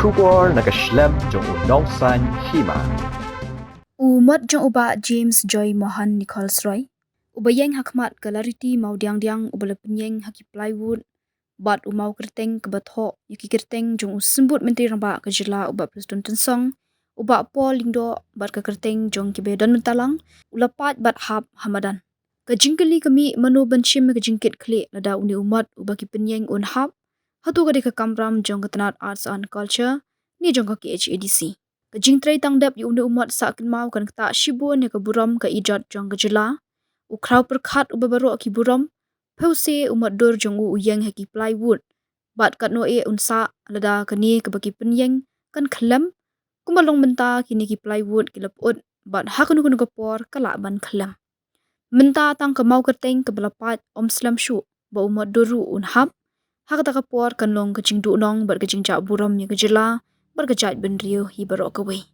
Shubor nakaslem jong unongsan hima. Umat jong uba James Joy Mohan Nichols Roy. Ubayeng hakmat galariti mau diang ubala penyeng haki plywood. Bat umau kerteng kebatho yaki kerteng jong usembut menteri ramba kejela uba Presiden Tensong. Uba Paul Lindo bat ke kerteng jong kibedan mentalang. Ulapat bat hab hamadan. Kejingkeli kami manu benshim kejingkit kli lada uni umat uba ki penyeng unhab. Hatu gade ke kamram jong ketenat arts and culture ni jong ke HADC. Kejingtrai tangdap yu uni umat sakin mau kan kata shibun ya ke buram ke ijat jong kejela. Ukraw perkat uba baru aki buram. Pause umat dur jong uyeng haki plywood. Bat kat noe unsa lada kani ke bagi penyeng kan kelem. Kumalong menta kini ki plywood kilaput. Bat hakunu kunu kepor kalak ban kelem. Menta tang ke mau kerteng ke belapat om slam syu. Ba umat duru unhab. Hakata kepor kan long kejing du'nong bat kejing jak buram ya kejela. Berkejat benriu hi barok kawai.